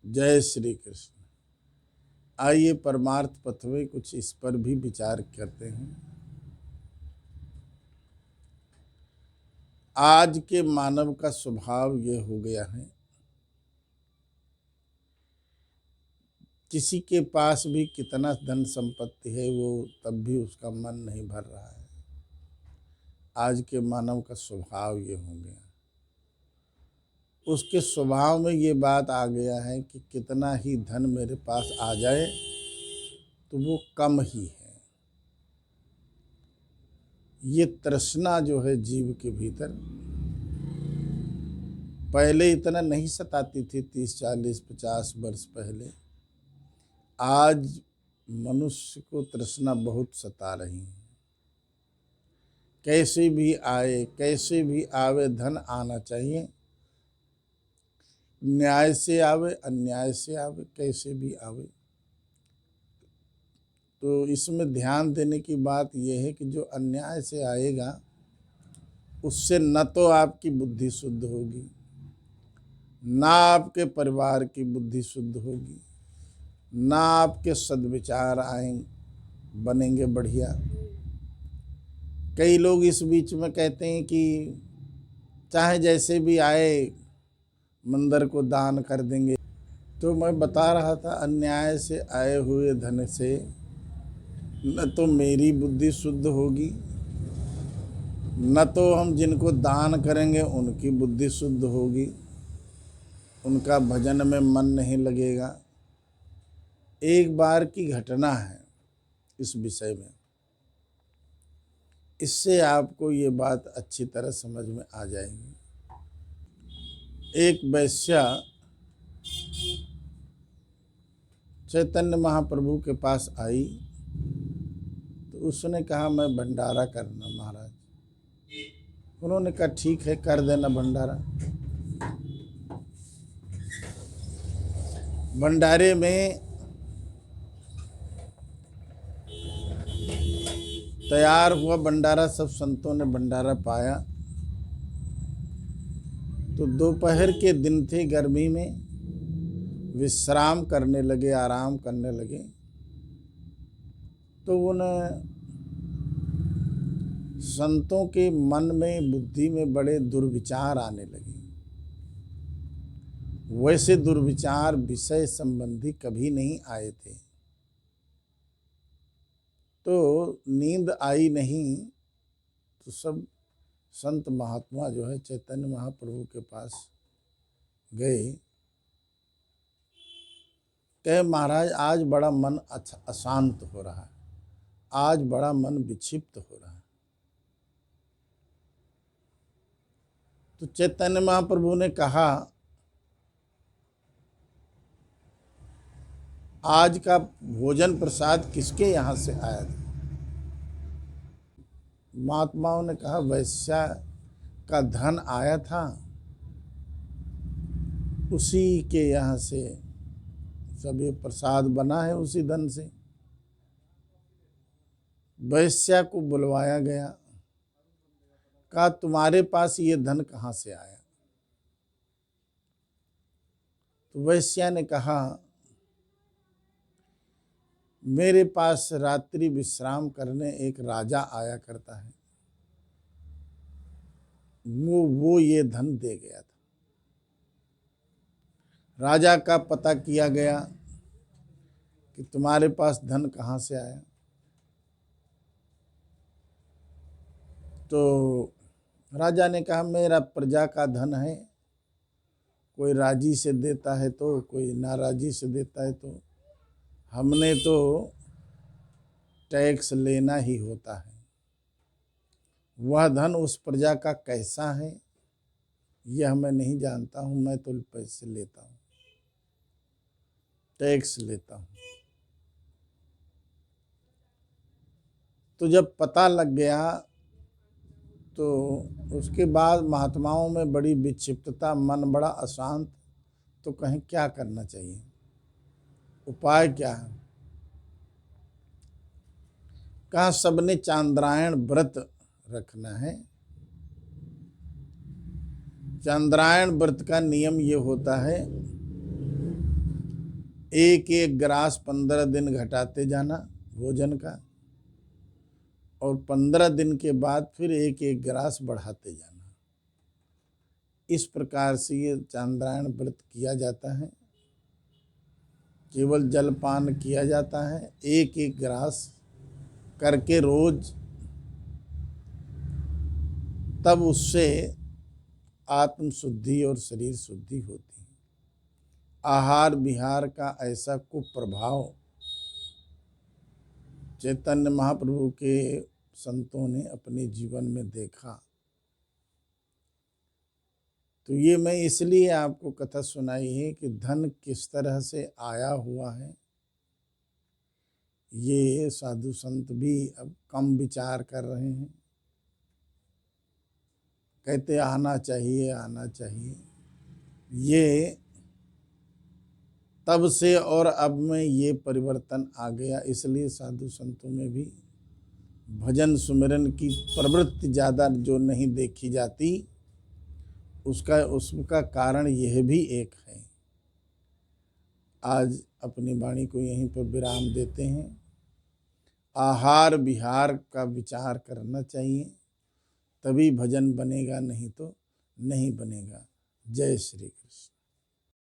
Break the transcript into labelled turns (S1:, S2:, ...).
S1: जय श्री कृष्ण। आइए परमार्थ पथ में कुछ इस पर भी विचार करते हैं। आज के मानव का स्वभाव ये हो गया है, किसी के पास भी कितना धन संपत्ति है वो तब भी उसका मन नहीं भर रहा है। आज के मानव का स्वभाव ये हो गया, उसके स्वभाव में ये बात आ गया है कि कितना ही धन मेरे पास आ जाए तो वो कम ही है। ये तृष्णा जो है जीव के भीतर पहले इतना नहीं सताती थी, 30, 40, 50 वर्ष पहले। आज मनुष्य को तृष्णा बहुत सता रही है। कैसे भी आए, कैसे भी आवे, धन आना चाहिए। न्याय से आवे, अन्याय से आवे, कैसे भी आवे। तो इसमें ध्यान देने की बात यह है कि जो अन्याय से आएगा उससे न तो आपकी बुद्धि शुद्ध होगी, ना आपके परिवार की बुद्धि शुद्ध होगी, ना आपके सद्विचार आएंगे बनेंगे बढ़िया। कई लोग इस बीच में कहते हैं कि चाहे जैसे भी आए मंदिर को दान कर देंगे। तो मैं बता रहा था, अन्याय से आए हुए धन से न तो मेरी बुद्धि शुद्ध होगी, न तो हम जिनको दान करेंगे उनकी बुद्धि शुद्ध होगी, उनका भजन में मन नहीं लगेगा। एक बार की घटना है इस विषय में, इससे आपको ये बात अच्छी तरह समझ में आ जाएगी। एक वैश्या चैतन्य महाप्रभु के पास आई तो उसने कहा मैं भंडारा करना महाराज। उन्होंने कहा ठीक है, कर देना भंडारा। भंडारे में तैयार हुआ भंडारा, सब संतों ने भंडारा पाया। तो दोपहर के दिन थे, गर्मी में विश्राम करने लगे, आराम करने लगे। तो उन्हें संतों के मन में, बुद्धि में बड़े दुर्विचार आने लगे। वैसे दुर्विचार विषय संबंधी कभी नहीं आए थे। तो नींद आई नहीं तो सब संत महात्मा जो है चैतन्य महाप्रभु के पास गए। कहे महाराज आज बड़ा मन अशांत हो रहा है, आज बड़ा मन विक्षिप्त हो रहा है। तो चैतन्य महाप्रभु ने कहा आज का भोजन प्रसाद किसके यहाँ से आया था? महात्माओं ने कहा वैश्या का धन आया था, उसी के यहाँ से सब ये प्रसाद बना है, उसी धन से। वैश्या को बुलवाया गया, कहा तुम्हारे पास ये धन कहाँ से आया? तो वैश्या ने कहा मेरे पास रात्रि विश्राम करने एक राजा आया करता है, वो ये धन दे गया था। राजा का पता किया गया कि तुम्हारे पास धन कहाँ से आया। तो राजा ने कहा मेरा प्रजा का धन है, कोई राजी से देता है तो कोई नाराजी से देता है, तो हमने तो टैक्स लेना ही होता है। वह धन उस प्रजा का कैसा है यह मैं नहीं जानता हूँ, मैं तो पैसे लेता हूँ, टैक्स लेता हूँ। तो जब पता लग गया तो उसके बाद महात्माओं में बड़ी विक्षिप्तता, मन बड़ा अशांत। तो कहें क्या करना चाहिए, उपाय क्या है? कहा सबने चांद्रायण व्रत रखना है। चांद्रायण व्रत का नियम ये होता है एक एक ग्रास 15 दिन घटाते जाना भोजन का, और 15 दिन के बाद फिर एक एक ग्रास बढ़ाते जाना। इस प्रकार से ये चांद्रायण व्रत किया जाता है। केवल जलपान किया जाता है, एक एक ग्रास करके रोज, तब उससे आत्म शुद्धि और शरीर शुद्धि होती है। आहार विहार का ऐसा कुप्रभाव चैतन्य महाप्रभु के संतों ने अपने जीवन में देखा। तो ये मैं इसलिए आपको कथा सुनाई है कि धन किस तरह से आया हुआ है, ये साधु संत भी अब कम विचार कर रहे हैं। कहते आना चाहिए आना चाहिए। ये तब से और अब में ये परिवर्तन आ गया, इसलिए साधु संतों में भी भजन सुमिरन की प्रवृत्ति ज़्यादा जो नहीं देखी जाती, उसका कारण यह भी एक है। आज अपनी वाणी को यहीं पर विराम देते हैं। आहार विहार का विचार करना चाहिए, तभी भजन बनेगा, नहीं तो नहीं बनेगा। जय श्री कृष्ण।